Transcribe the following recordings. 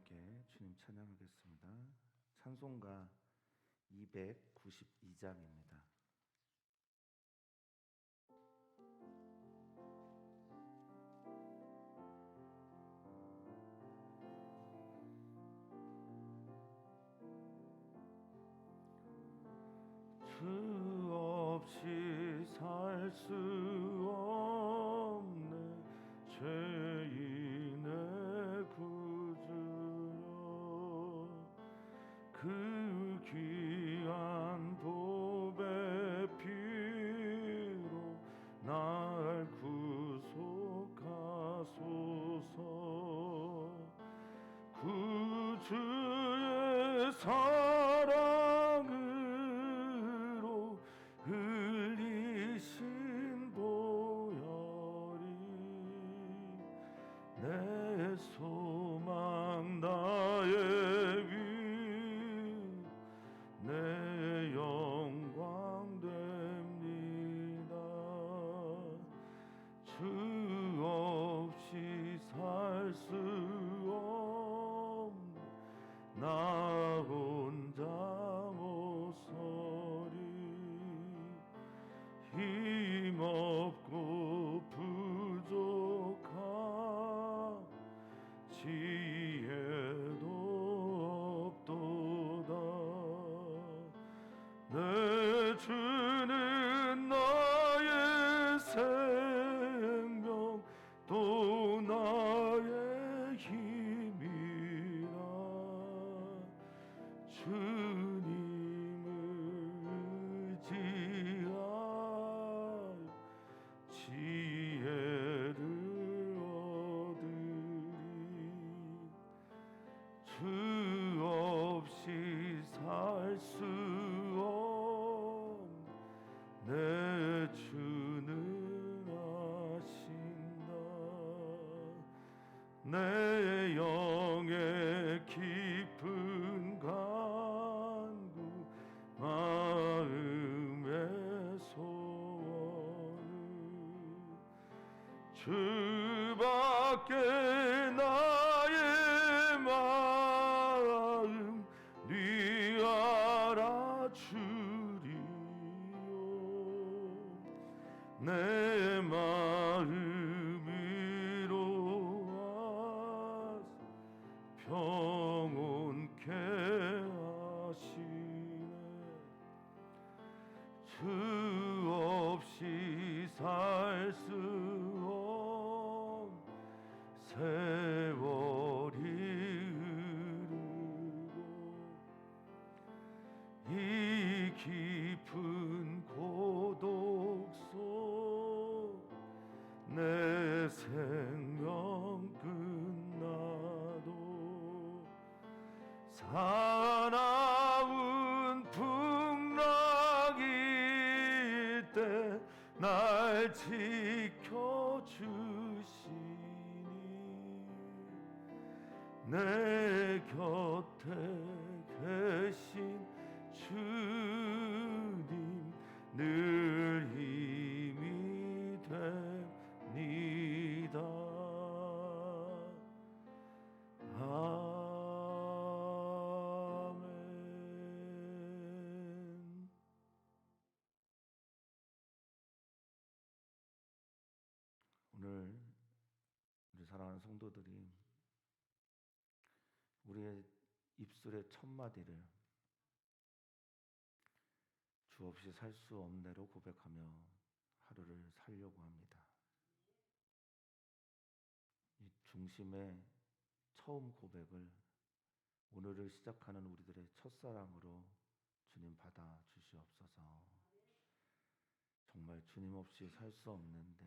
함께 주님 찬양하겠습니다. 찬송가 292장입니다. 주 없이 살 수 없네 죄인의 구주여, 그 귀한 보배 피로 날 구속하소서. 구주의 사랑으로 흘리신 보혈이 내 소망 나의 위 내 영광 됩니다. 주 없이 살 수 없네 나 혼자 못 서리. 힘없고 부족한 지혜도 없도다. 내 주는 나의 생명 또 나의 힘이라. 주님을 의지하여 지혜를 얻으리. 주 없이 살 수 없네 내 주는 아신다. 내 영의 깊은 간구 마음의 소원을 주밖에 나의 마음 네 알아주리요. 내 마음 위로하사 평온케 하시네. 주 없이 살 수 없네 세월이 흐르고 이 깊은 고독 속 내 생명 끝나도 사나운 풍랑이 때 날 지켜주시니 내 곁에 계신 주님 늘 힘이 됩니다. 아멘. 오늘 우리 사랑하는 성도들이 우리의 입술의 첫 마디를 주 없이 살 수 없네로 고백하며 하루를 살려고 합니다. 이 중심의 처음 고백을 오늘을 시작하는 우리들의 첫사랑으로 주님 받아 주시옵소서. 정말 주님 없이 살 수 없는데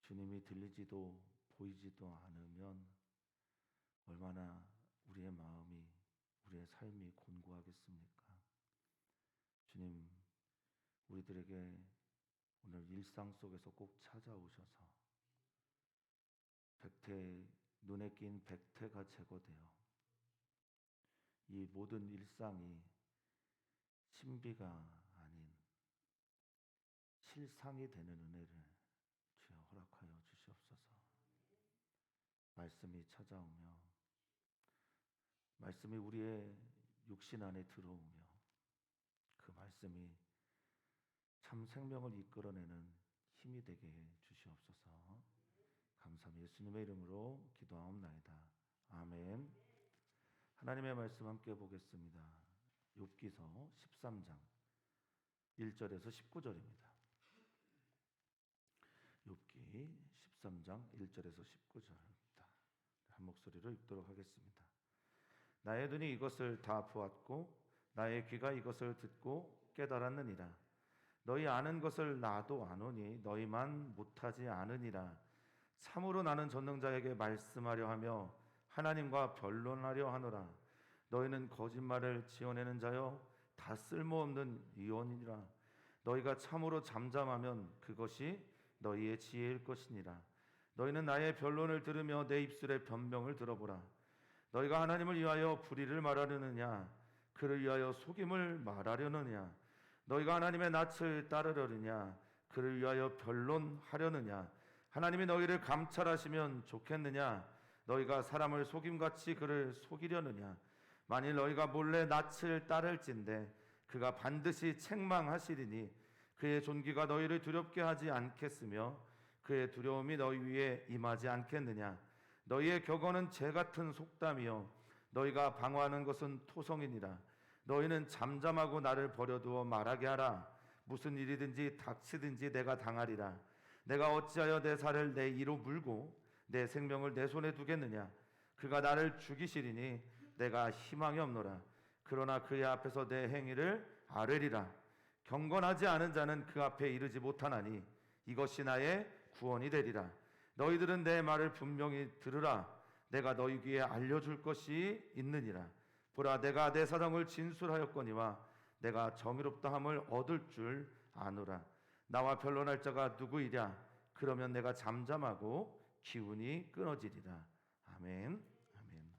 주님이 들리지도 보이지도 않으면 얼마나 우리의 마음이 우리의 삶이 곤고하겠습니까? 주님, 우리들에게 오늘 일상 속에서 꼭 찾아오셔서 눈에 낀 백태가 제거되어 이 모든 일상이 신비가 아닌 실상이 되는 은혜를 주여 허락하여 주시옵소서. 말씀이 찾아오며 말씀이 우리의 육신 안에 들어오며 그 말씀이 참 생명을 이끌어내는 힘이 되게 해 주시옵소서. 감사합니다. 예수님의 이름으로 기도하옵나이다. 아멘. 하나님의 말씀 함께 보겠습니다. 욥기서 13장 1절에서 19절입니다. 욥기 13장 1절에서 19절입니다. 한 목소리로 읽도록 하겠습니다. 나의 눈이 이것을 다 보았고 나의 귀가 이것을 듣고 깨달았느니라. 너희 아는 것을 나도 아노니 너희만 못하지 않으니라. 참으로 나는 전능자에게 말씀하려 하며 하나님과 변론하려 하노라. 너희는 거짓말을 지어내는 자여 다 쓸모없는 이원이니라. 너희가 참으로 잠잠하면 그것이 너희의 지혜일 것이니라. 너희는 나의 변론을 들으며 내 입술의 변명을 들어보라. 너희가 하나님을 위하여 불의를 말하려느냐 그를 위하여 속임을 말하려느냐. 너희가 하나님의 낯을 따르려느냐 그를 위하여 변론하려느냐. 하나님이 너희를 감찰하시면 좋겠느냐. 너희가 사람을 속임같이 그를 속이려느냐. 만일 너희가 몰래 낯을 따를진대 그가 반드시 책망하시리니 그의 존귀가 너희를 두렵게 하지 않겠으며 그의 두려움이 너희 위에 임하지 않겠느냐. 너희의 격언은 재 같은 속담이요 너희가 방어하는 것은 토성이니라. 너희는 잠잠하고 나를 버려두어 말하게 하라. 무슨 일이든지 닥치든지 내가 당하리라. 내가 어찌하여 내 살을 내 이로 물고 내 생명을 내 손에 두겠느냐. 그가 나를 죽이시리니 내가 희망이 없노라. 그러나 그의 앞에서 내 행위를 아뢰리라. 경건하지 않은 자는 그 앞에 이르지 못하나니 이것이 나의 구원이 되리라. 너희들은 내 말을 분명히 들으라. 내가 너희 귀에 알려줄 것이 있느니라. 보라, 내가 내 사정을 진술하였거니와 내가 정의롭다함을 얻을 줄 아노라. 나와 변론할 자가 누구이랴. 그러면 내가 잠잠하고 기운이 끊어지리라. 아멘. 아멘.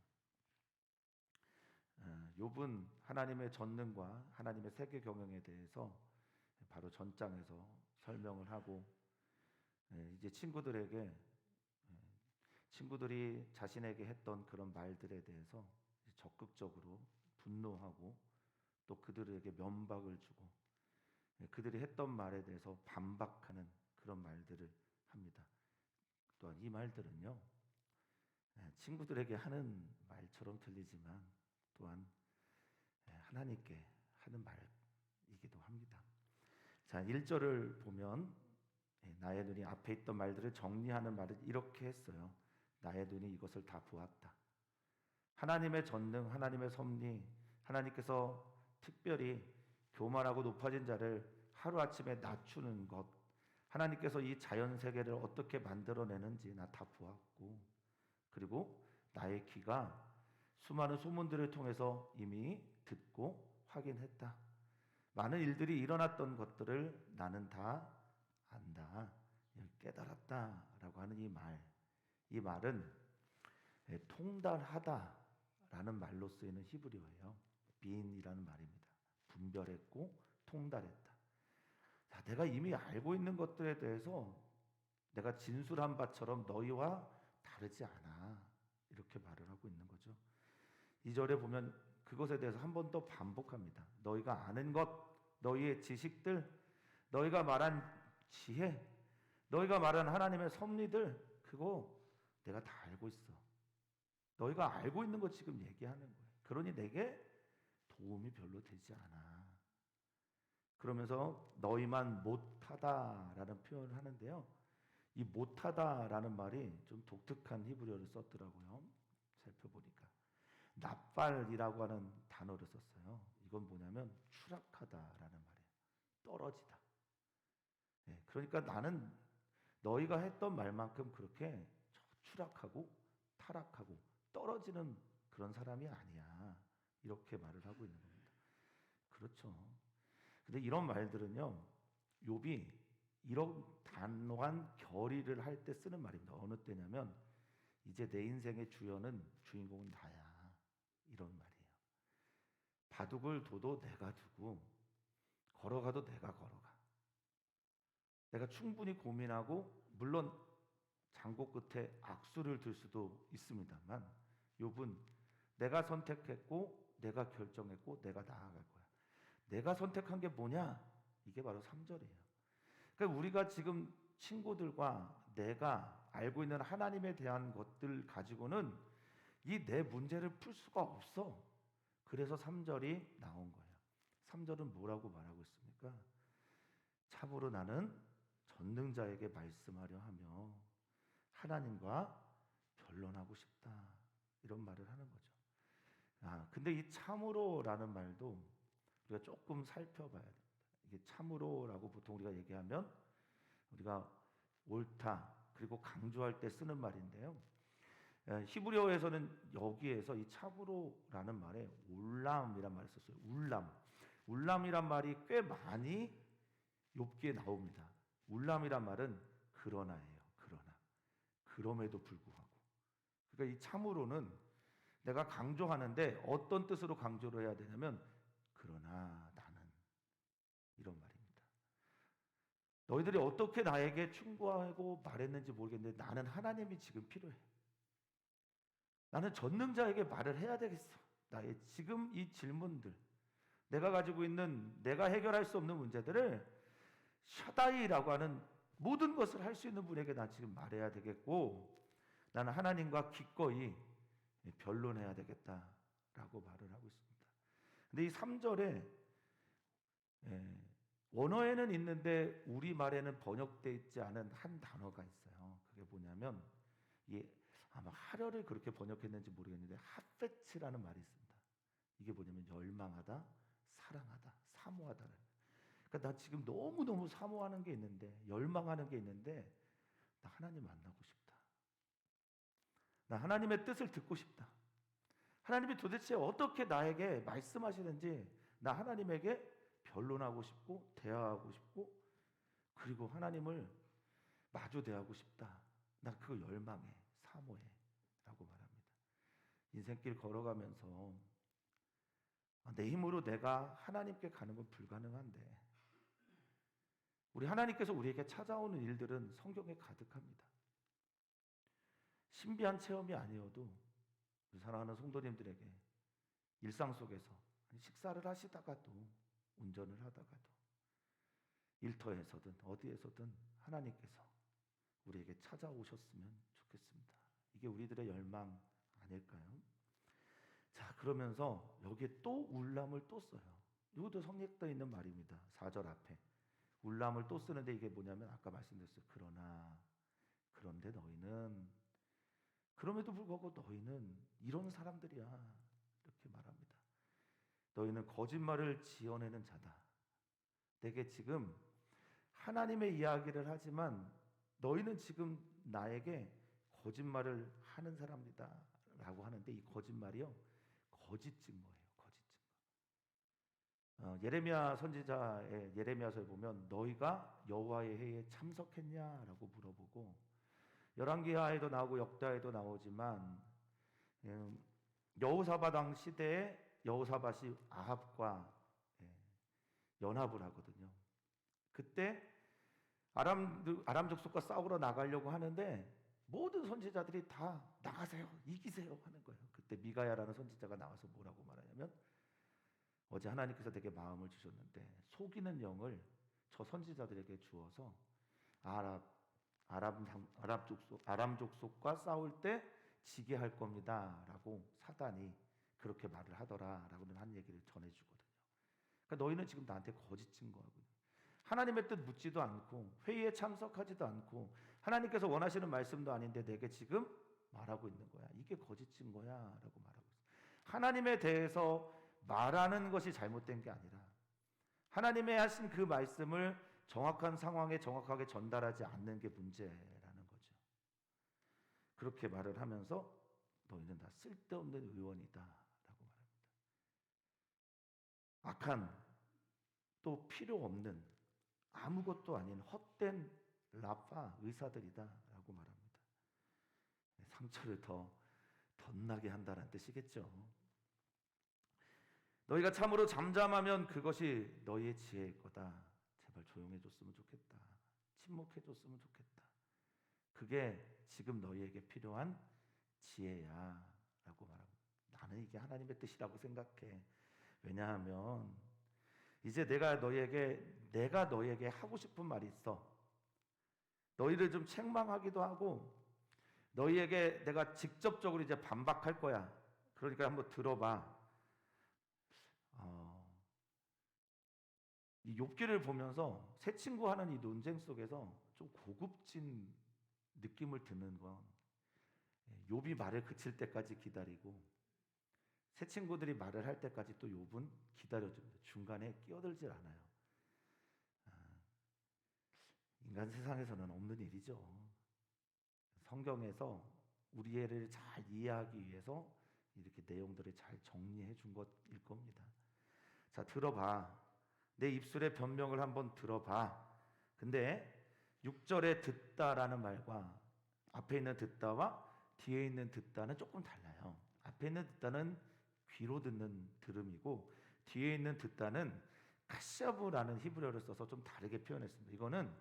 욥은 하나님의 전능과 하나님의 세계 경영에 대해서 바로 전장에서 설명을 하고 이제 친구들이 자신에게 했던 그런 말들에 대해서 적극적으로 분노하고 또 그들에게 면박을 주고 그들이 했던 말에 대해서 반박하는 그런 말들을 합니다. 또한 이 말들은요, 친구들에게 하는 말처럼 들리지만 또한 하나님께 하는 말이기도 합니다. 자, 1절을 보면 나의 눈이 앞에 있던 말들을 정리하는 말을 이렇게 했어요. 나의 눈이 이것을 다 보았다. 하나님의 전능, 하나님의 섭리, 하나님께서 특별히 교만하고 높아진 자를 하루아침에 낮추는 것, 하나님께서 이 자연 세계를 어떻게 만들어내는지 나 다 보았고, 그리고 나의 귀가 수많은 소문들을 통해서 이미 듣고 확인했다. 많은 일들이 일어났던 것들을 나는 다 안다, 깨달았다라고 하는 이 말은 통달하다라는 말로 쓰이는 히브리어예요. 빈이라는 말입니다. 분별했고 통달했다. 자, 내가 이미 알고 있는 것들에 대해서 내가 진술한 바처럼 너희와 다르지 않아. 이렇게 말을 하고 있는 거죠. 2절에 보면 그것에 대해서 한 번 더 반복합니다. 너희가 아는 것, 너희의 지식들, 너희가 말한 지혜, 너희가 말한 하나님의 섭리들, 그거 내가 다 알고 있어. 너희가 알고 있는 거 지금 얘기하는 거예요. 그러니 내게 도움이 별로 되지 않아. 그러면서 너희만 못하다라는 표현을 하는데요. 이 못하다라는 말이 좀 독특한 히브리어를 썼더라고요. 살펴보니까 납발이라고 하는 단어를 썼어요. 이건 뭐냐면 추락하다라는 말이에요. 떨어지다. 그러니까 나는 너희가 했던 말만큼 그렇게 추락하고 타락하고 떨어지는 그런 사람이 아니야. 이렇게 말을 하고 있는 겁니다. 그렇죠. 근데 이런 말들은요, 욥이 이런 단호한 결의를 할 때 쓰는 말입니다. 어느 때냐면 이제 내 인생의 주인공은 나야. 이런 말이에요. 바둑을 둬도 내가 두고 걸어가도 내가 걸어가. 내가 충분히 고민하고 물론 장고 끝에 악수를 들 수도 있습니다만 욥은 내가 선택했고 내가 결정했고 내가 나아갈 거야. 내가 선택한 게 뭐냐? 이게 바로 3절이에요. 그러니까 우리가 지금 친구들과 내가 알고 있는 하나님에 대한 것들 가지고는 이 내 문제를 풀 수가 없어. 그래서 3절이 나온 거예요. 3절은 뭐라고 말하고 있습니까? 참으로 나는 전능자에게 말씀하려 하며 하나님과 변론하고 싶다. 이런 말을 하는 거죠. 근데 이 참으로라는 말도 우리가 조금 살펴봐야 됩니다. 이게 참으로라고 보통 우리가 얘기하면 우리가 옳다 그리고 강조할 때 쓰는 말인데요. 히브리어에서는 여기에서 이 참으로라는 말에 울람이란 말을 썼어요. 울람이란 말이 꽤 많이 욥기에 나옵니다. 울람이란 말은 그러나예요. 그럼에도 불구하고. 그러니까 이 참으로는 내가 강조하는데 어떤 뜻으로 강조를 해야 되냐면 그러나 나는 이런 말입니다. 너희들이 어떻게 나에게 충고하고 말했는지 모르겠는데 나는 하나님이 지금 필요해. 나는 전능자에게 말을 해야 되겠어. 나의 지금 이 질문들, 내가 가지고 있는 내가 해결할 수 없는 문제들을 샤다이라고 하는 모든 것을 할 수 있는 분에게 나 지금 말해야 되겠고 나는 하나님과 기꺼이 변론해야 되겠다라고 말을 하고 있습니다. 근데 이 3절에 원어에는 있는데 우리말에는 번역되어 있지 않은 한 단어가 있어요. 그게 뭐냐면 이게 아마 하려를 그렇게 번역했는지 모르겠는데 핫페츠라는 말이 있습니다. 이게 뭐냐면 열망하다, 사랑하다, 사모하다를. 그러니까 나 지금 너무너무 사모하는 게 있는데 열망하는 게 있는데 나 하나님 만나고 싶다. 나 하나님의 뜻을 듣고 싶다. 하나님이 도대체 어떻게 나에게 말씀하시는지 나 하나님에게 변론하고 싶고 대화하고 싶고 그리고 하나님을 마주 대하고 싶다. 나 그거 열망해, 사모해 라고 말합니다. 인생길 걸어가면서 내 힘으로 내가 하나님께 가는 건 불가능한데 우리 하나님께서 우리에게 찾아오는 일들은 성경에 가득합니다. 신비한 체험이 아니어도 사랑하는 성도님들에게 일상 속에서 식사를 하시다가도 운전을 하다가도 일터에서든 어디에서든 하나님께서 우리에게 찾아오셨으면 좋겠습니다. 이게 우리들의 열망 아닐까요? 자, 그러면서 여기에 또 울람을 또 써요. 이것도 성립되어 있는 말입니다. 4절 앞에 울람을 또 쓰는데 이게 뭐냐면 아까 말씀드렸어요. 그런데 너희는 그럼에도 불구하고 너희는 이런 사람들이야 이렇게 말합니다. 너희는 거짓말을 지어내는 자다. 내게 지금 하나님의 이야기를 하지만 너희는 지금 나에게 거짓말을 하는 사람이다 라고 하는데 이 거짓말이요 거짓 증거예요. 예레미야 선지자의 예레미야서에 보면 너희가 여호와의 회에 참석했냐라고 물어보고 열왕기하에도 나오고 역다에도 나오지만 여호사밧 왕 시대에 여호사밧이 아합과 연합을 하거든요. 그때 아람 족속과 싸우러 나가려고 하는데 모든 선지자들이 다 나가세요, 이기세요 하는 거예요. 그때 미가야라는 선지자가 나와서 뭐라고 말하냐면 어제 하나님께서 내게 마음을 주셨는데 속이는 영을 저 선지자들에게 주어서 아람 족속과 싸울 때 지게 할 겁니다라고 사단이 그렇게 말을 하더라라고는 한 얘기를 전해주거든요. 그러니까 너희는 지금 나한테 거짓 증거하고 하나님의 뜻 묻지도 않고 회의에 참석하지도 않고 하나님께서 원하시는 말씀도 아닌데 내게 지금 말하고 있는 거야. 이게 거짓 증거야라고 말하고 있어요. 하나님에 대해서 말하는 것이 잘못된 게 아니라 하나님의 하신 그 말씀을 정확한 상황에 정확하게 전달하지 않는 게 문제라는 거죠. 그렇게 말을 하면서 너희는 다 쓸데없는 의원이다 라고 말합니다. 악한 또 필요 없는 아무것도 아닌 헛된 라파 의사들이다 라고 말합니다. 상처를 더 덧나게 한다는 뜻이겠죠. 너희가 참으로 잠잠하면 그것이 너희의 지혜일 거다. 제발 조용해줬으면 좋겠다. 침묵해줬으면 좋겠다. 그게 지금 너희에게 필요한 지혜야 라고 말합니다. 나는 이게 하나님의 뜻이라고 생각해. 왜냐하면 이제 내가 너에게 하고 싶은 말이 있어. 너희를 좀 책망하기도 하고 너희에게 내가 직접적으로 이제 반박할 거야. 그러니까 한번 들어봐. 어, 이 욥기를 보면서 새 친구 하는 이 논쟁 속에서 좀 고급진 느낌을 드는 건 욥이 말을 그칠 때까지 기다리고 새 친구들이 말을 할 때까지 또 욥은 기다려줍니다. 중간에 끼어들질 않아요. 아, 인간 세상에서는 없는 일이죠. 성경에서 우리를 잘 이해하기 위해서 이렇게 내용들을 잘 정리해 준 것일 겁니다. 자, 들어봐. 내 입술의 변명을 한번 들어봐. 근데 6절에 듣다라는 말과 앞에 있는 듣다와 뒤에 있는 듣다는 조금 달라요. 앞에 있는 듣다는 귀로 듣는 들음이고 뒤에 있는 듣다는 카샤브라는 히브리어를 써서 좀 다르게 표현했습니다. 이거는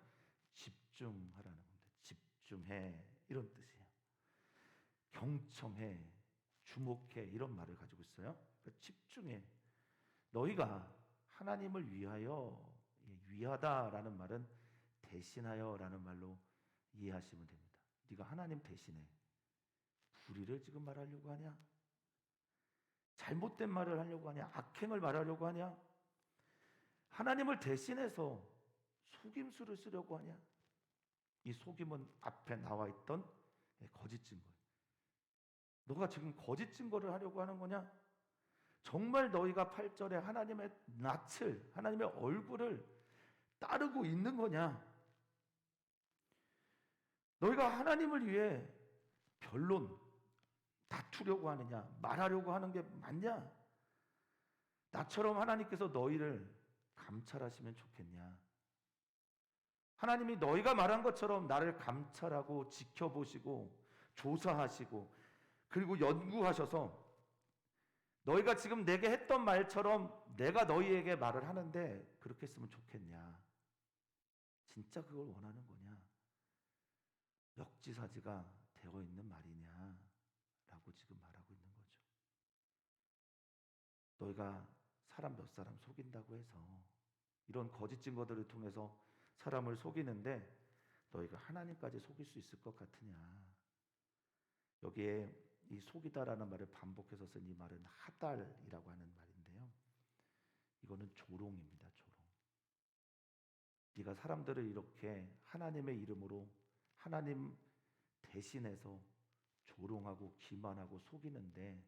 집중하라는 겁니다. 집중해 이런 뜻이에요. 경청해, 주목해 이런 말을 가지고 있어요. 그러니까 집중해. 너희가 하나님을 위하다라는 말은 대신하여라는 말로 이해하시면 됩니다. 네가 하나님 대신에 불의를 지금 말하려고 하냐? 잘못된 말을 하려고 하냐? 악행을 말하려고 하냐? 하나님을 대신해서 속임수를 쓰려고 하냐? 이 속임은 앞에 나와 있던 거짓 증거. 너가 지금 거짓 증거를 하려고 하는 거냐? 정말 너희가 8절에 하나님의 낯을, 하나님의 얼굴을 따르고 있는 거냐? 너희가 하나님을 위해 변론, 다투려고 하느냐? 말하려고 하는 게 맞냐? 나처럼 하나님께서 너희를 감찰하시면 좋겠냐? 하나님이 너희가 말한 것처럼 나를 감찰하고 지켜보시고 조사하시고 그리고 연구하셔서 너희가 지금 내게 했던 말처럼 내가 너희에게 말을 하는데 그렇게 했으면 좋겠냐? 진짜 그걸 원하는 거냐? 역지사지가 되어 있는 말이냐? 라고 지금 말하고 있는 거죠. 너희가 사람 몇 사람 속인다고 해서 이런 거짓 증거들을 통해서 사람을 속이는데 너희가 하나님까지 속일 수 있을 것 같으냐? 여기에 이 속이다라는 말을 반복해서 쓴 이 말은 하달이라고 하는 말인데요. 이거는 조롱입니다. 조롱. 네가 사람들을 이렇게 하나님의 이름으로 하나님 대신해서 조롱하고 기만하고 속이는데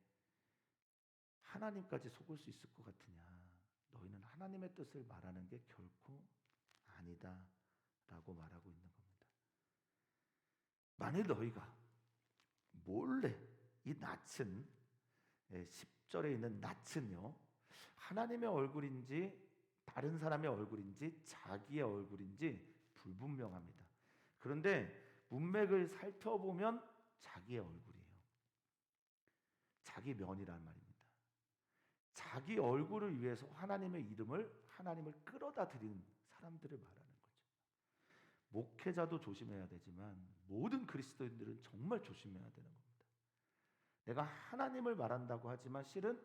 하나님까지 속을 수 있을 것 같으냐? 너희는 하나님의 뜻을 말하는 게 결코 아니다 라고 말하고 있는 겁니다. 만일 너희가 몰래 이 낯은 10절에 있는 낯은요 하나님의 얼굴인지 다른 사람의 얼굴인지 자기의 얼굴인지 불분명합니다. 그런데 문맥을 살펴보면 자기의 얼굴이에요. 자기 면이란 말입니다. 자기 얼굴을 위해서 하나님을 끌어다 드리는 사람들을 말하는 거죠. 목회자도 조심해야 되지만 모든 그리스도인들은 정말 조심해야 되는 겁니다. 내가 하나님을 말한다고 하지만 실은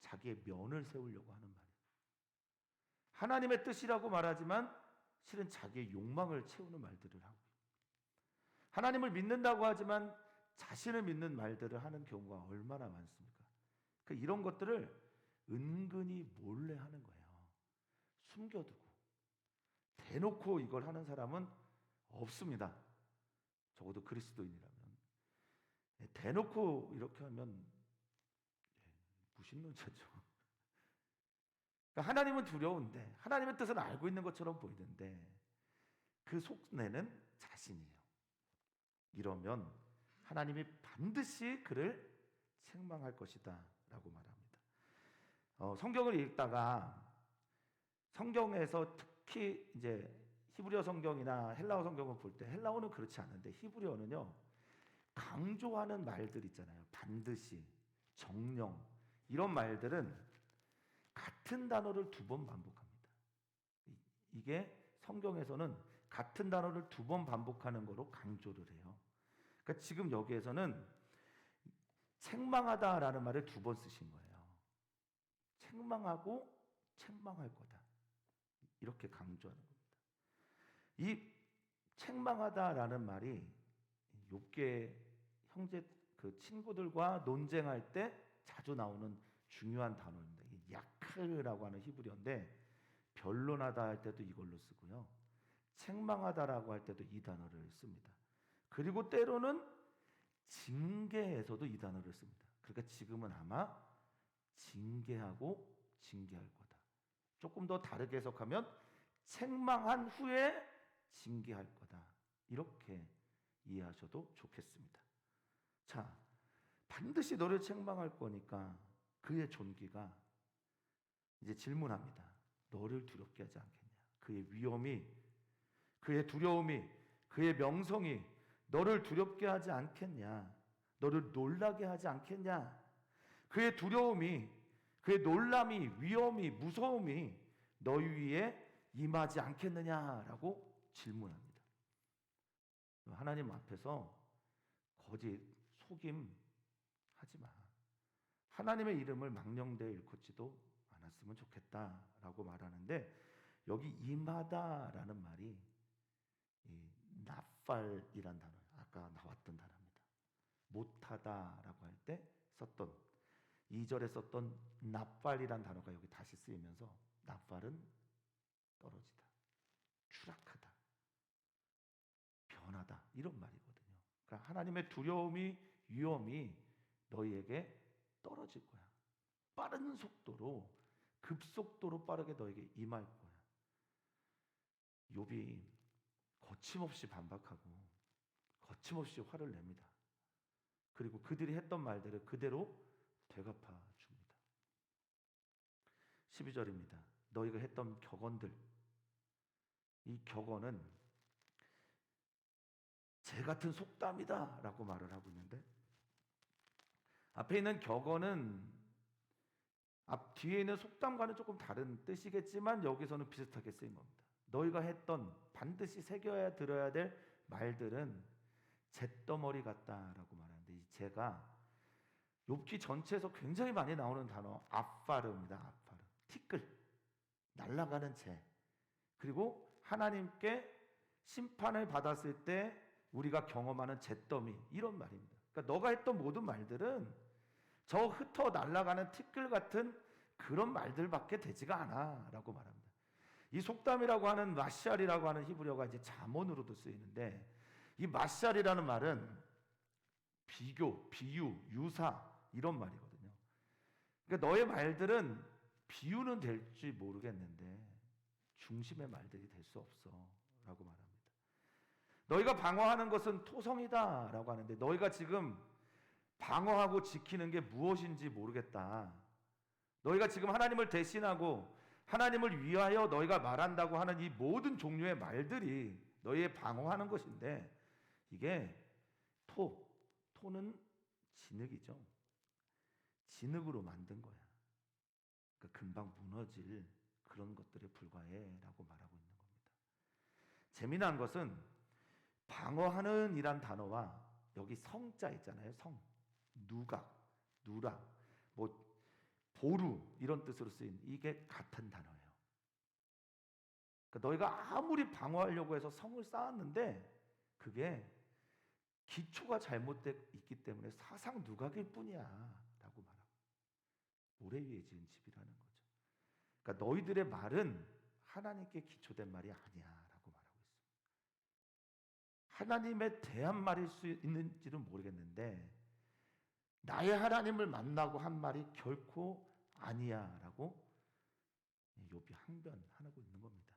자기의 면을 세우려고 하는 말이에요. 하나님의 뜻이라고 말하지만 실은 자기의 욕망을 채우는 말들을 하고 하나님을 믿는다고 하지만 자신을 믿는 말들을 하는 경우가 얼마나 많습니까? 이런 것들을 은근히 몰래 하는 거예요. 숨겨두고 대놓고 이걸 하는 사람은 없습니다. 적어도 그리스도인이라면 대놓고 이렇게 하면 무신론자죠. 그러니까 하나님은 두려운데 하나님의 뜻은 알고 있는 것처럼 보이는데 그 속내는 자신이에요. 이러면 하나님이 반드시 그를 책망할 것이다 라고 말합니다. 성경을 읽다가 성경에서 특히 이제 히브리어 성경이나 헬라어 성경을 볼 때 헬라어는 그렇지 않은데 히브리어는요 강조하는 말들 있잖아요. 반드시, 정령 이런 말들은 같은 단어를 2번 반복합니다. 이게 성경에서는 같은 단어를 2번 반복하는 거로 강조를 해요. 그러니까 지금 여기에서는 책망하다라는 말을 2번 쓰신 거예요. 책망하고 책망할 거다. 이렇게 강조하는 겁니다. 이 책망하다라는 말이 욥기의 형제 그 친구들과 논쟁할 때 자주 나오는 중요한 단어입니다. 야크라고 하는 히브리어인데 변론하다 할 때도 이걸로 쓰고요. 책망하다라고 할 때도 이 단어를 씁니다. 그리고 때로는 징계에서도 이 단어를 씁니다. 그러니까 지금은 아마 징계하고 징계할 거다. 조금 더 다르게 해석하면 책망한 후에 징계할 거다. 이렇게 이해하셔도 좋겠습니다. 자, 반드시 너를 책망할 거니까 그의 존귀가 이제 질문합니다. 너를 두렵게 하지 않겠냐? 그의 위엄이, 그의 두려움이, 그의 명성이 너를 두렵게 하지 않겠냐? 너를 놀라게 하지 않겠냐? 그의 두려움이, 그의 놀람이, 위엄이, 무서움이 너희 위에 임하지 않겠느냐라고 질문합니다. 하나님 앞에서 거짓, 속임 하지 마. 하나님의 이름을 망령되이 일컫지도 않았으면 좋겠다라고 말하는데 여기 임하다라는 말이 이 나팔이란 단어, 아까 나왔던 단어입니다. 못하다라고 할 때 썼던 2절에 썼던 나팔이란 단어가 여기 다시 쓰이면서 나팔은 떨어지다, 추락하다, 변하다 이런 말이거든요. 그러니까 하나님의 두려움이, 위엄이 너희에게 떨어질 거야. 빠른 속도로, 급속도로 빠르게 너에게 임할 거야. 욥이 거침없이 반박하고 거침없이 화를 냅니다. 그리고 그들이 했던 말들을 그대로 되갚아 줍니다. 12절입니다. 너희가 했던 격언들, 이 격언은 재 같은 속담이다 라고 말을 하고 있는데 앞에 있는 격언은 뒤에 있는 속담과는 조금 다른 뜻이겠지만 여기서는 비슷하게 쓰인 겁니다. 너희가 했던 반드시 새겨야 들어야 될 말들은 잿더머리 같다라고 말하는데 이 재가 욥기 전체에서 굉장히 많이 나오는 단어 아파르입니다. 아파르. 티끌, 날아가는 재. 그리고 하나님께 심판을 받았을 때 우리가 경험하는 잿더미 이런 말입니다. 그러니까 너가 했던 모든 말들은 저 흩어 날아가는 티끌 같은 그런 말들밖에 되지가 않아라고 말합니다. 이 속담이라고 하는 마샬이라고 하는 히브리어가 이제 잠언으로도 쓰이는데 이 마샬이라는 말은 비교, 비유, 유사 이런 말이거든요. 그러니까 너의 말들은 비유는 될지 모르겠는데 중심의 말들이 될 수 없어라고 말합니다. 너희가 방어하는 것은 토성이다라고 하는데 너희가 지금 방어하고 지키는 게 무엇인지 모르겠다. 너희가 지금 하나님을 대신하고 하나님을 위하여 너희가 말한다고 하는 이 모든 종류의 말들이 너희의 방어하는 것인데 이게 토는 진흙이죠. 진흙으로 만든 거야. 그러니까 금방 무너질 그런 것들에 불과해라고 말하고 있는 겁니다. 재미난 것은 방어하는 이란 단어와 여기 성자 있잖아요. 성, 누각, 누락, 뭐 보루 이런 뜻으로 쓰인 이게 같은 단어예요. 그러니까 너희가 아무리 방어하려고 해서 성을 쌓았는데 그게 기초가 잘못되어 있기 때문에 사상 누각일 뿐이야 라고 말하고 모래 위에 지은 집이라는 거죠. 그러니까 너희들의 말은 하나님께 기초된 말이 아니야 라고 말하고 있습니다. 하나님에 대한 말일 수 있는지는 모르겠는데 나의 하나님을 만나고 한 말이 결코 아니야 라고 욥이 항변하고 있는 겁니다.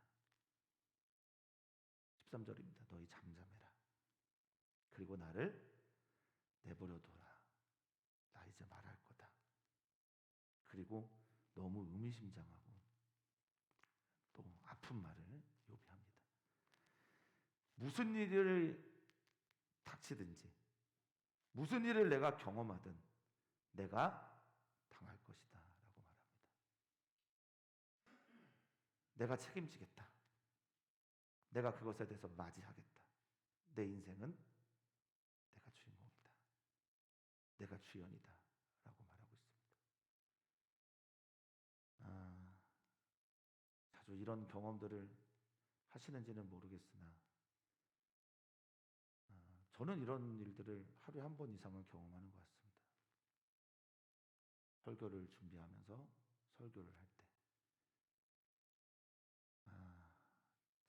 13절입니다. 너희 잠잠해라. 그리고 나를 내버려둬라. 나 이제 말할 거다. 그리고 너무 의미심장하고 또 아픈 말을 욥이 합니다. 무슨 일을 닥치든지 무슨 일을 내가 경험하든 내가 당할 것이다 라고 말합니다. 내가 책임지겠다. 내가 그것에 대해서 맞이하겠다. 내 인생은 내가 주인공이다. 내가 주연이다 라고 말하고 있습니다. 자주 이런 경험들을 하시는지는 모르겠으나 저는 이런 일들을 하루에 한 번 이상은 경험하는 것 같습니다. 설교를 준비하면서 설교를 할 때,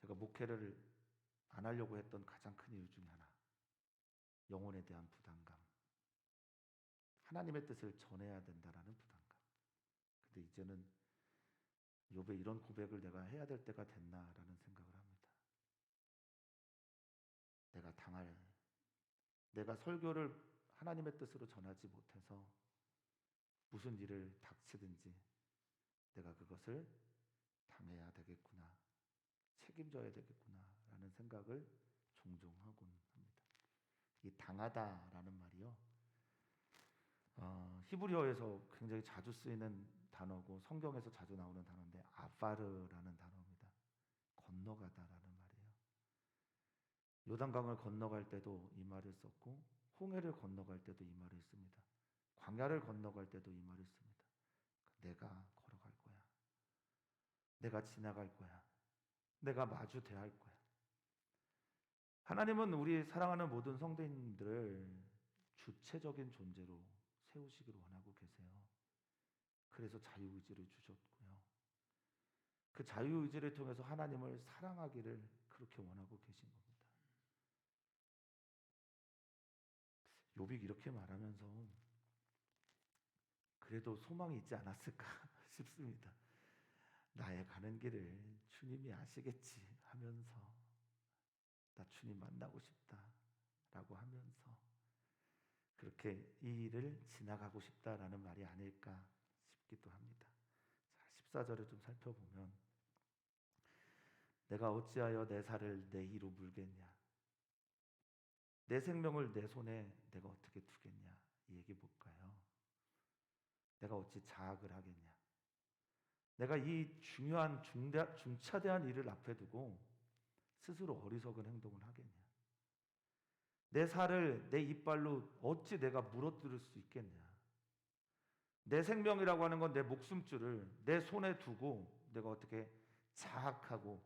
제가 목회를 안 하려고 했던 가장 큰 이유 중에 하나, 영혼에 대한 부담감, 하나님의 뜻을 전해야 된다라는 부담감. 근데 이제는 욥의 이런 고백을 내가 해야 될 때가 됐나라는 생각을 합니다. 내가 설교를 하나님의 뜻으로 전하지 못해서 무슨 일을 닥치든지 내가 그것을 당해야 되겠구나, 책임져야 되겠구나라는 생각을 종종 하곤 합니다. 이 당하다라는 말이요, 히브리어에서 굉장히 자주 쓰이는 단어고 성경에서 자주 나오는 단어인데 아파르라는 단어입니다. 건너가다라는 말이에요. 요단강을 건너갈 때도 이 말을 썼고 홍해를 건너갈 때도 이 말을 씁니다. 광야를 건너갈 때도 이 말을 씁니다. 내가 걸어갈 거야. 내가 지나갈 거야. 내가 마주 대할 거야. 하나님은 우리 사랑하는 모든 성도님들을 주체적인 존재로 세우시기를 원하고 계세요. 그래서 자유의지를 주셨고요. 그 자유의지를 통해서 하나님을 사랑하기를 그렇게 원하고 계신 겁니다. 욥이 이렇게 말하면서 그래도 소망이 있지 않았을까 싶습니다. 나의 가는 길을 주님이 아시겠지 하면서 나 주님 만나고 싶다라고 하면서 그렇게 이 일을 지나가고 싶다라는 말이 아닐까 싶기도 합니다. 자, 14절을 좀 살펴보면 내가 어찌하여 내 살을 내 이로 물겠냐, 내 생명을 내 손에 내가 어떻게 두겠냐, 이 얘기 볼까요? 내가 어찌 자학을 하겠냐, 내가 이 중요한 중차대한 일을 앞에 두고 스스로 어리석은 행동을 하겠냐, 내 살을 내 이빨로 어찌 내가 물어뜯을 수 있겠냐, 내 생명이라고 하는 건 내 목숨줄을 내 손에 두고 내가 어떻게 자학하고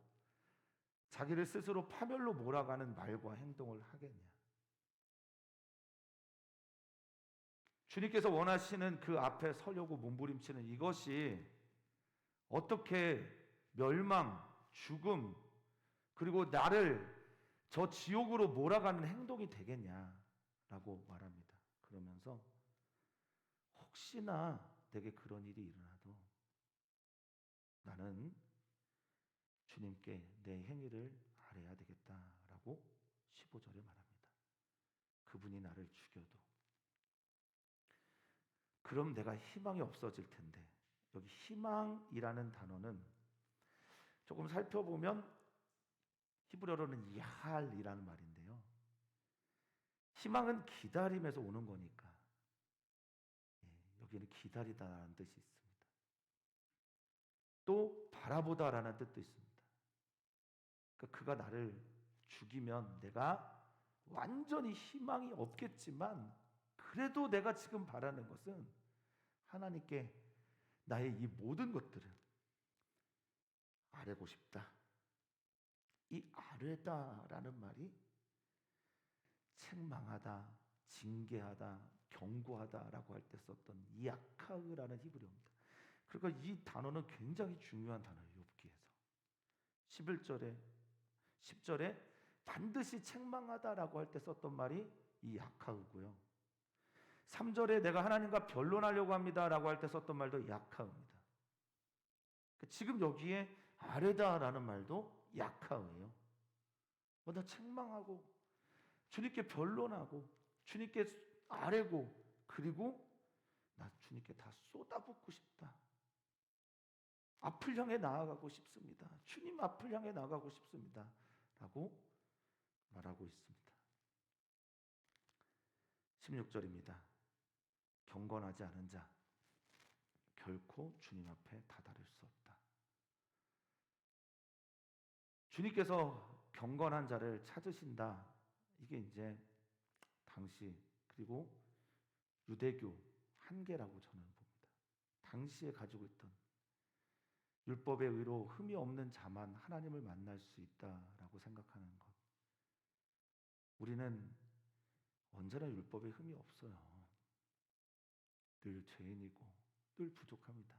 자기를 스스로 파멸로 몰아가는 말과 행동을 하겠냐. 주님께서 원하시는 그 앞에 서려고 몸부림치는 이것이 어떻게 멸망, 죽음, 그리고 나를 저 지옥으로 몰아가는 행동이 되겠냐라고 말합니다. 그러면서 혹시나 내게 그런 일이 일어나도 나는 주님께 내 행위를 아뢰야 되겠다라고 15절에 말합니다. 그분이 나를 죽여도 그럼 내가 희망이 없어질 텐데, 여기 희망이라는 단어는 조금 살펴보면 히브리어로는 야할이라는 말인데요, 희망은 기다림에서 오는 거니까 여기는 기다리다라는 뜻이 있습니다. 또 바라보다라는 뜻도 있습니다. 그러니까 그가 나를 죽이면 내가 완전히 희망이 없겠지만 그래도 내가 지금 바라는 것은 하나님께 나의 이 모든 것들을 아뢰고 싶다. 이 아뢰다라는 말이 책망하다, 징계하다, 경고하다라고 할 때 썼던 야카으라는 히브리어입니다. 그러니까 이 단어는 굉장히 중요한 단어예요. 욥기에서 11절에 10절에 반드시 책망하다라고 할 때 썼던 말이 이 야카으고요. 3절에 내가 하나님과 변론하려고 합니다라고 할 때 썼던 말도 야카으입니다. 지금 여기에 아뢰다라는 말도 야카으예요. 나 책망하고 주님께 변론하고 주님께 아뢰고 그리고 나 주님께 다 쏟아붓고 싶다. 앞을 향해 나아가고 싶습니다. 주님 앞을 향해 나아가고 싶습니다. 라고 말하고 있습니다. 16절입니다. 경건하지 않은 자 결코 주님 앞에 다다를 수 없다. 주님께서 경건한 자를 찾으신다. 이게 이제 당시 그리고 유대교 한계라고 저는 봅니다. 당시에 가지고 있던 율법의 의로 흠이 없는 자만 하나님을 만날 수 있다라고 생각하는 것. 우리는 언제나 율법에 흠이 없어요. 늘 죄인이고 늘 부족합니다.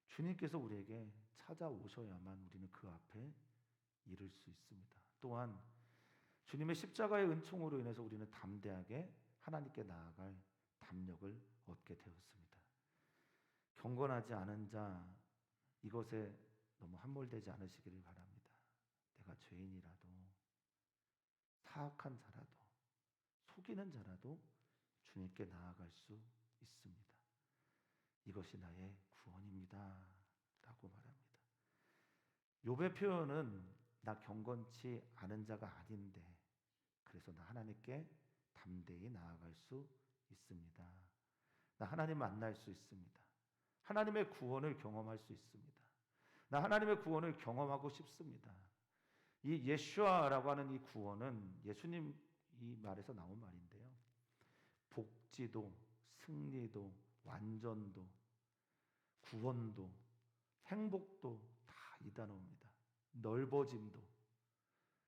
주님께서 우리에게 찾아오셔야만 우리는 그 앞에 이를 수 있습니다. 또한 주님의 십자가의 은총으로 인해서 우리는 담대하게 하나님께 나아갈 담력을 얻게 되었습니다. 경건하지 않은 자, 이것에 너무 함몰되지 않으시기를 바랍니다. 내가 죄인이라도, 사악한 자라도, 속이는 자라도 주님께 나아갈 수 있습니다. 이것이 나의 구원입니다 라고 말합니다. 욥의 표현은 나 경건치 않은 자가 아닌데 그래서 나 하나님께 담대히 나아갈 수 있습니다. 나 하나님 만날 수 있습니다. 하나님의 구원을 경험할 수 있습니다. 나 하나님의 구원을 경험하고 싶습니다. 이 예슈아라고 하는 이 구원은 예수님 이 말에서 나온 말인데요. 복지도, 승리도, 완전도, 구원도, 행복도 다 이 단어입니다. 넓어짐도,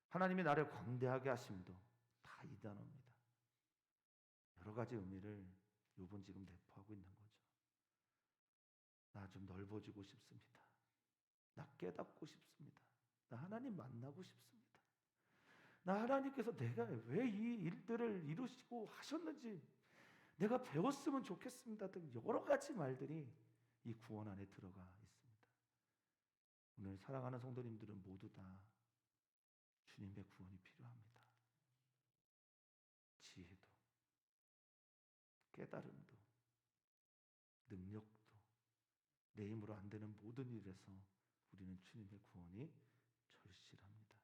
하나님이 나를 광대하게 하심도 다 이 단어입니다. 여러 가지 의미를 욥은 지금 내포하고 있는 거죠. 나 좀 넓어지고 싶습니다. 나 깨닫고 싶습니다. 나 하나님 만나고 싶습니다. 나 하나님께서 내가 왜 이 일들을 이루시고 하셨는지 내가 배웠으면 좋겠습니다 등 여러 가지 말들이 이 구원 안에 들어가 있습니다. 오늘 사랑하는 성도님들은 모두 다 주님의 구원이 필요합니다. 지혜도, 깨달음도, 능력도, 내 힘으로 안 되는 모든 일에서 우리는 주님의 구원이 절실합니다.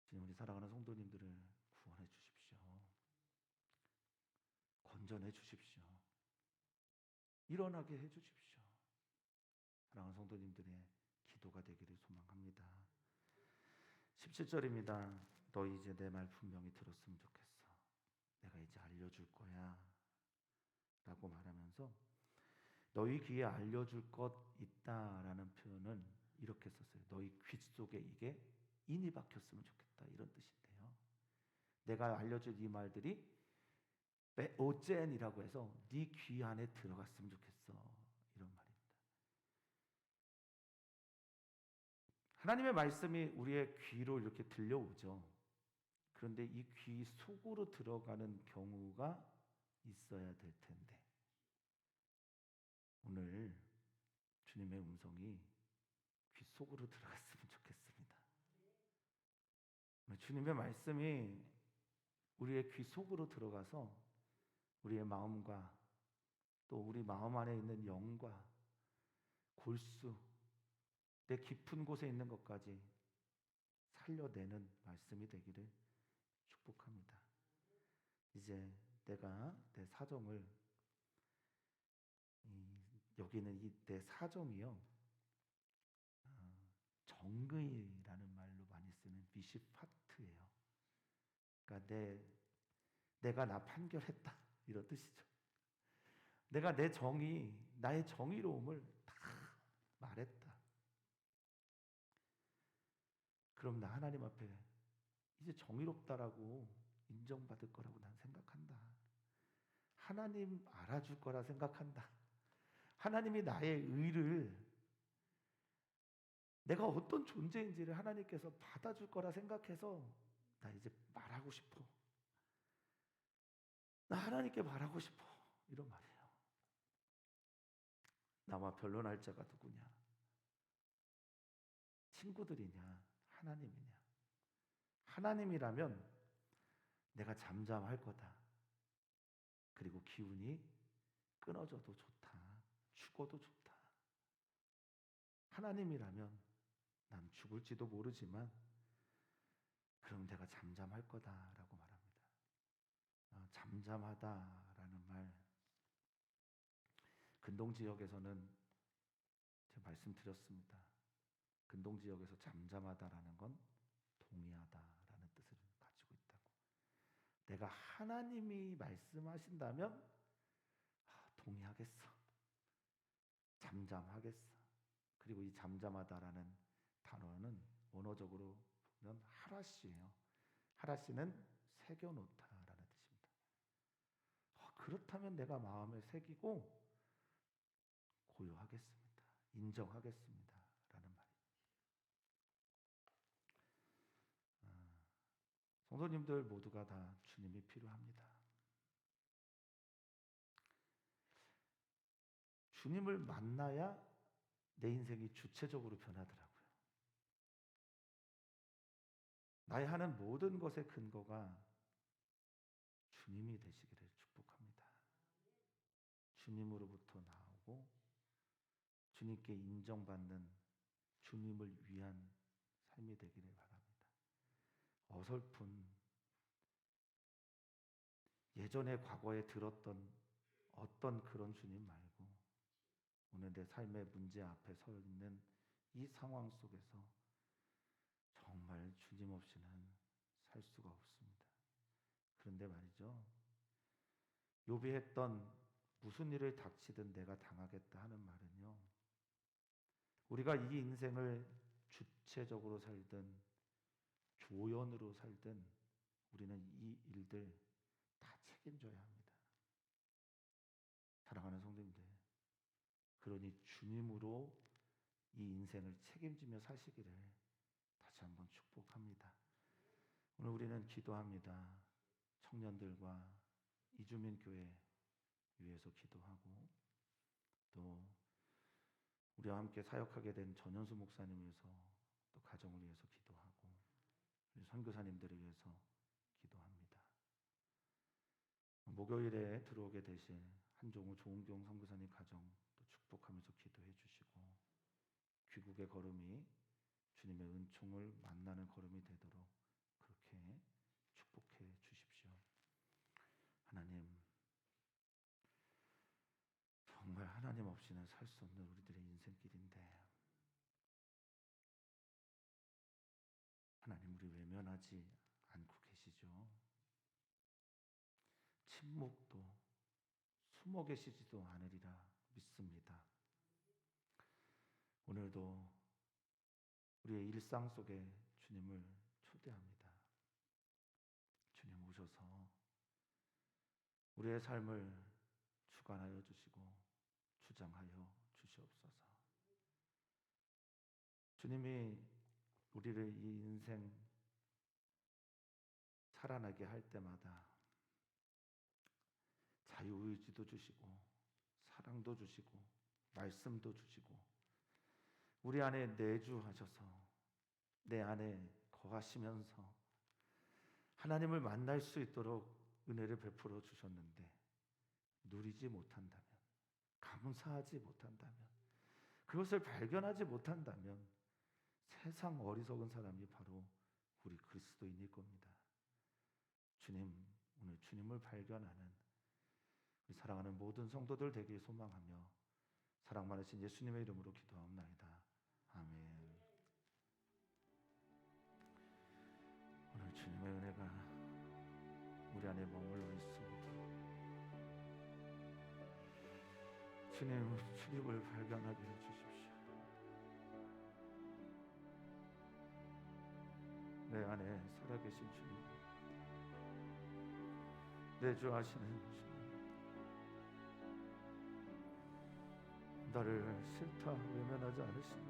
주님, 우리 사랑하는 성도님들을 구원해 주십시오. 건전해 주십시오. 일어나게 해 주십시오. 사랑하는 성도님들의 기도가 되기를 소망합니다. 17절입니다. 너 이제 내 말 분명히 들었으면 좋겠어. 내가 이제 알려줄 거야 라고 말하면서 너희 귀에 알려줄 것 있다라는 표현은 이렇게 썼어요. 너희 귀 속에 이게 인이 박혔으면 좋겠다 이런 뜻인데요. 내가 알려줄 이 말들이 오젠이라고 해서 네 귀 안에 들어갔으면 좋겠어 이런 말입니다. 하나님의 말씀이 우리의 귀로 이렇게 들려오죠. 그런데 이 귀 속으로 들어가는 경우가 있어야 될 텐데 오늘 주님의 음성이 귀 속으로 들어갔으면 좋겠습니다. 주님의 말씀이 우리의 귀 속으로 들어가서 우리의 마음과 또 우리 마음 안에 있는 영과 골수, 내 깊은 곳에 있는 것까지 살려내는 말씀이 되기를 축복합니다. 이제 내가 내 사정을 여기는 이 내 사정이요 정의라는 말로 많이 쓰는 미시파트예요. 그러니까 내가 나 판결했다 이런 뜻이죠. 내가 내 정의, 나의 정의로움을 다 말했다. 그럼 나 하나님 앞에 이제 정의롭다라고 인정받을 거라고 난 생각한다. 하나님 알아줄 거라 생각한다. 하나님이 나의 의를 내가 어떤 존재인지를 하나님께서 받아줄 거라 생각해서 나 이제 말하고 싶어. 나 하나님께 말하고 싶어. 이런 말이에요. 나와 변론할 자가 누구냐? 친구들이냐? 하나님이냐? 하나님이라면 내가 잠잠할 거다. 그리고 기운이 끊어져도 좋다. 죽어도 좋다. 하나님이라면 난 죽을지도 모르지만 그럼 내가 잠잠할 거다라고 말합니다. 잠잠하다라는 말 근동 지역에서는 제가 말씀드렸습니다. 근동 지역에서 잠잠하다라는 건 동의하다라는 뜻을 가지고 있다고. 내가 하나님이 말씀하신다면 동의하겠어. 잠잠하겠어. 그리고 이 잠잠하다라는 단어는 원어적으로 보면 하라시예요. 하라시는 새겨놓다라는 뜻입니다. 그렇다면 내가 마음에 새기고 고요하겠습니다. 인정하겠습니다. 라는 말입니다. 성도님들 모두가 다 주님이 필요합니다. 주님을 만나야 내 인생이 주체적으로 변하더라고요. 나의 하는 모든 것의 근거가 주님이 되시기를 축복합니다. 주님으로부터 나오고 주님께 인정받는 주님을 위한 삶이 되기를 바랍니다. 어설픈 예전에 과거에 들었던 어떤 그런 주님 말고 오늘 내 삶의 문제 앞에 서 있는 이 상황 속에서 정말 주님 없이는 살 수가 없습니다. 그런데 말이죠. 욥이 했던 무슨 일을 닥치든 내가 당하겠다 하는 말은요. 우리가 이 인생을 주체적으로 살든 조연으로 살든 우리는 이 일들 다 책임져야 합니다. 사랑하는 성도님들, 그러니 주님으로 이 인생을 책임지며 사시기를 다시 한번 축복합니다. 오늘 우리는 기도합니다. 청년들과 이주민 교회 위해서 기도하고 또 우리와 함께 사역하게 된 전현수 목사님 위해서 또 가정을 위해서 기도하고 우리 선교사님들을 위해서 기도합니다. 목요일에 들어오게 되실 한종우 조은경 선교사님 가정 또 축복하면서 기도해 주시고 귀국의 걸음이 주님의 은총을 만나는 걸음이 되도록 그렇게 축복해 주십시오. 하나님, 정말 하나님 없이는 살 수 없는 우리들의 인생길인데 하나님 우리 외면하지 않고 계시죠. 침묵도 숨어 계시지도 않으리라 믿습니다. 오늘도 우리의 일상 속에 주님을 초대합니다. 주님 오셔서 우리의 삶을 주관하여 주시고 주장하여 주시옵소서. 주님이 우리를 이 인생 살아나게 할 때마다 자유의지도 주시고 사랑도 주시고 말씀도 주시고 우리 안에 내주하셔서 내 안에 거하시면서 하나님을 만날 수 있도록 은혜를 베풀어 주셨는데 누리지 못한다면, 감사하지 못한다면, 그것을 발견하지 못한다면 세상 어리석은 사람이 바로 우리 그리스도인일 겁니다. 주님, 오늘 주님을 발견하는 우리 사랑하는 모든 성도들 되길 소망하며 사랑 많으신 예수님의 이름으로 기도하옵나이다. 아멘. 오늘 주님의 은혜가 우리 안에 머물러 있습니다. 주님을 발견하게 해주십시오. 내 안에 살아계신 주님, 내주하시는 주님, 나를 싫다 외면하지 않으시고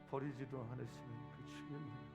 버리지도 않으시는 그 주님,